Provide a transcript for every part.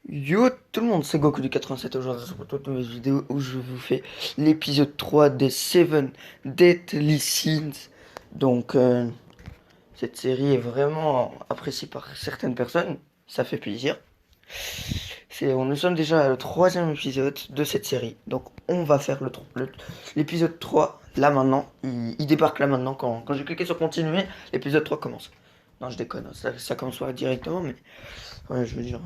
Yo tout le monde, c'est Goku du 87 aujourd'hui sur toute nouvelle vidéo où je vous fais l'épisode 3 des Seven Deadly Sins. Donc cette série est vraiment appréciée par certaines personnes, ça fait plaisir. Nous sommes déjà au troisième épisode de cette série, donc on va faire l'épisode 3 là maintenant. Il débarque là maintenant, quand j'ai cliqué sur continuer, l'épisode 3 commence. Non je déconne, ça commence pas directement mais ouais, je veux dire...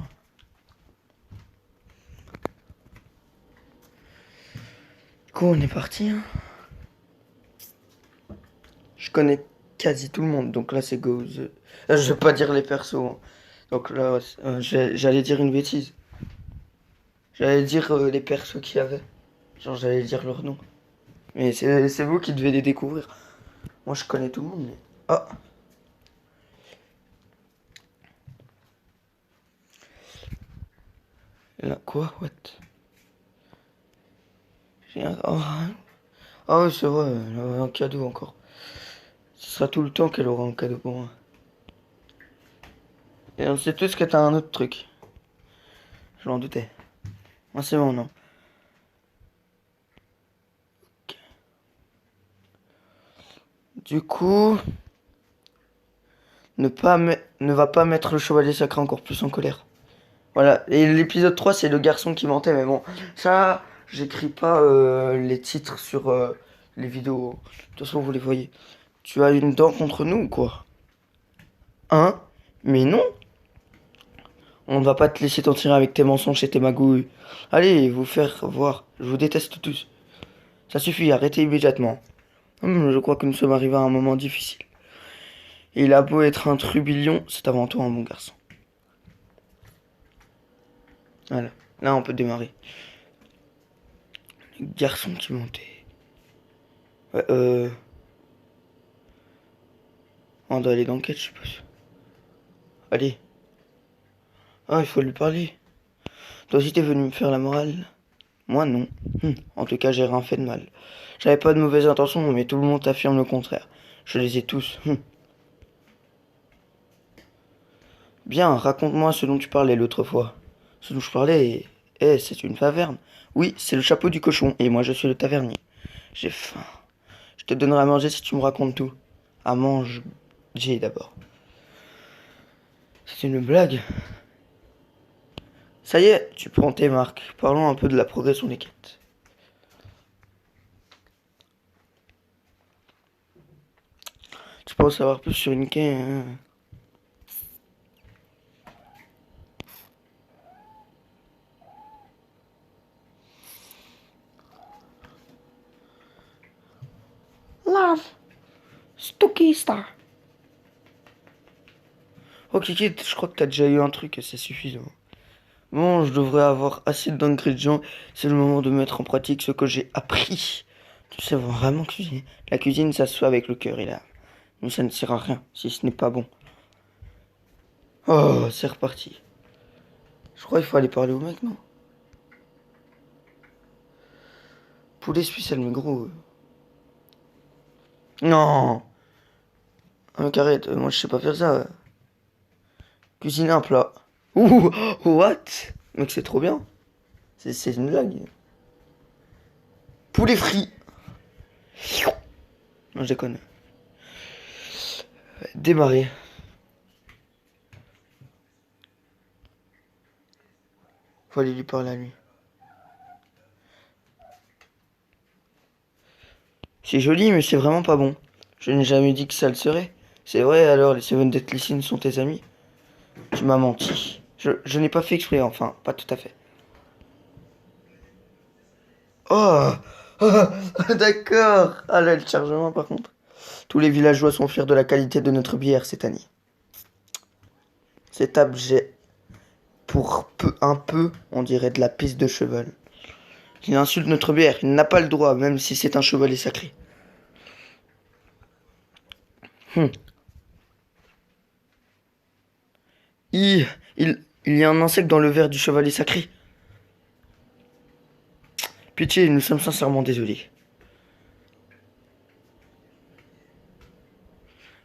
Du coup on est parti hein. Je connais quasi tout le monde, donc là c'est go. Je vais pas dire les persos, hein. Donc là, j'allais dire une bêtise. J'allais dire les persos qu'il y avait. Genre j'allais dire leur nom. Mais c'est vous qui devez les découvrir. Moi je connais tout le monde, mais... Ah, là, quoi? What? J'ai un... Oh, hein. Ah ouais, c'est vrai, elle a un cadeau encore. Ce sera tout le temps qu'elle aura un cadeau pour moi. Et on sait tous que t'as un autre truc. Je m'en doutais. Moi c'est bon, non. Du coup... Ne va pas mettre le chevalier sacré encore plus en colère. Voilà, et l'épisode 3 c'est le garçon qui mentait, mais bon, ça, j'écris pas les titres sur les vidéos. De toute façon, vous les voyez. Tu as une dent contre nous ou quoi? Hein? Mais non, on ne va pas te laisser t'en tirer avec tes mensonges et tes magouilles. Allez, vous faire voir, je vous déteste tous. Ça suffit, arrêtez immédiatement. Je crois que nous sommes arrivés à un moment difficile. Et il a beau être un trublion, c'est avant tout un bon garçon. Voilà, là on peut démarrer. Le garçon qui mentait. Ouais, on doit aller dans le quête, je suppose. Allez. Ah, il faut lui parler. Toi aussi t'es venu me faire la morale? Moi non. En tout cas, j'ai rien fait de mal. J'avais pas de mauvaises intentions, mais tout le monde affirme le contraire. Je les ai tous. Bien, raconte-moi ce dont tu parlais l'autre fois. Ce dont je parlais, c'est une taverne. Oui, c'est le chapeau du cochon, et moi je suis le tavernier. J'ai faim. Je te donnerai à manger si tu me racontes tout. À manger d'abord. C'est une blague. Ça y est, tu prends tes marques. Parlons un peu de la progression des quêtes. Tu peux en savoir plus sur une quête, hein? Love, Stooky Star. Ok, Kid, je crois que t'as déjà eu un truc et c'est suffisant. Bon, je devrais avoir assez d'ingrédients. C'est le moment de mettre en pratique ce que j'ai appris. Tu sais vraiment cuisiner. La cuisine, ça se fait avec le cœur et l'âme. Mais ça ne sert à rien si ce n'est pas bon. Oh, c'est reparti. Je crois qu'il faut aller parler au mec, non? Poulet suisse, mais gros. Non! Un carré, moi je sais pas faire ça. Cuisiner un plat. Ouh, what? Mec, c'est trop bien. C'est une blague. Poulet frit. Non, je déconne. Démarrer. Faut aller lui parler à lui. C'est joli, mais c'est vraiment pas bon. Je n'ai jamais dit que ça le serait. C'est vrai, alors les Seven Deadly Sins sont tes amis? Tu m'as menti. Je n'ai pas fait exprès, enfin, pas tout à fait. Oh, oh, d'accord. Ah là, le chargement par contre. Tous les villageois sont fiers de la qualité de notre bière cette année. Cet abjet, pour peu, un peu, on dirait de la piste de cheval. Il insulte notre bière, il n'a pas le droit, même si c'est un chevalier sacré. Hum. Il, il y a un insecte dans le verre du chevalier sacré. Pitié, nous sommes sincèrement désolés.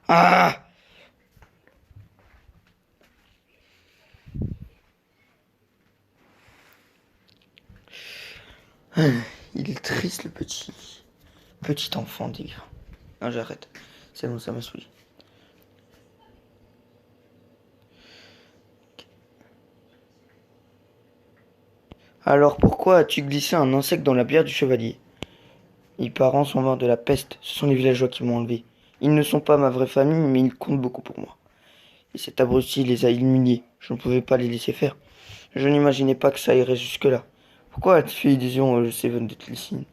Ah! Il est triste, le petit enfant des livres. Non, j'arrête. C'est bon, ça m'a saoulé. Alors pourquoi as-tu glissé un insecte dans la bière du chevalier? Les parents sont morts de la peste. Ce sont les villageois qui m'ont enlevé. Ils ne sont pas ma vraie famille, mais ils comptent beaucoup pour moi. Et cet abruti les a humiliés. Je ne pouvais pas les laisser faire. Je n'imaginais pas que ça irait jusque-là. Pourquoi as-tu fait illusion au Seven Deadly Sins?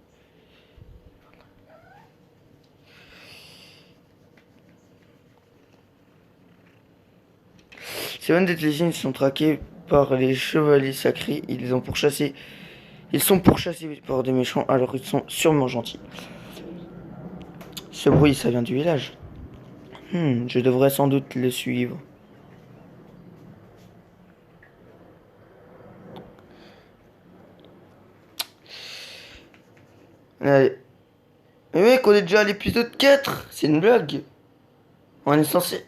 Seven Deadly Sins sont traqués par les chevaliers sacrés. Ils sont pourchassés par des méchants, alors ils sont sûrement gentils. Ce bruit, ça vient du village. Je devrais sans doute le suivre. Allez. Mais mec, on est déjà à l'épisode 4. C'est une blague. On est censé...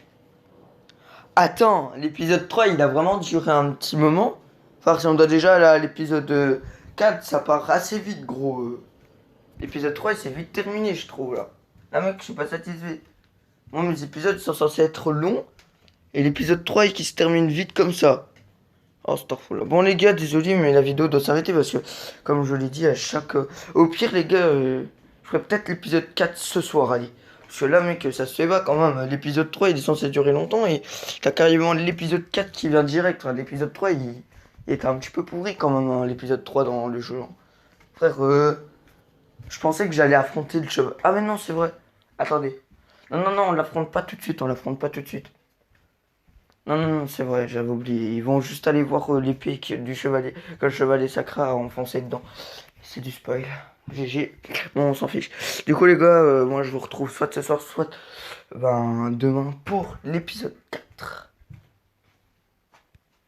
Attends, l'épisode 3, il a vraiment duré un petit moment. Enfin, si on doit déjà aller à l'épisode 4, ça part assez vite, gros. L'épisode 3, il s'est vite terminé, je trouve, là. Là, mec, je suis pas satisfait. Moi, mes épisodes sont censés être longs. Et l'épisode 3, qui se termine vite comme ça. Oh, starful. Bon, les gars, désolé, mais la vidéo doit s'arrêter parce que, comme je l'ai dit, à chaque... Au pire, les gars, je ferai peut-être l'épisode 4 ce soir, allez. Parce que là, mec, ça se fait pas quand même. L'épisode 3, il est censé durer longtemps et t'as carrément l'épisode 4 qui vient direct. Enfin, l'épisode 3, il était un petit peu pourri quand même, hein, l'épisode 3 dans le jeu. Frère, je pensais que j'allais affronter le cheval. Ah, mais non, c'est vrai. Attendez. Non, non, non, on l'affronte pas tout de suite, on l'affronte pas tout de suite. Non, non, non, c'est vrai, j'avais oublié. Ils vont juste aller voir l'épée du chevalier, que le chevalier sacré a enfoncé dedans. C'est du spoil. GG. Bon, on s'en fiche. Du coup, les gars, moi je vous retrouve soit ce soir, soit demain pour l'épisode 4.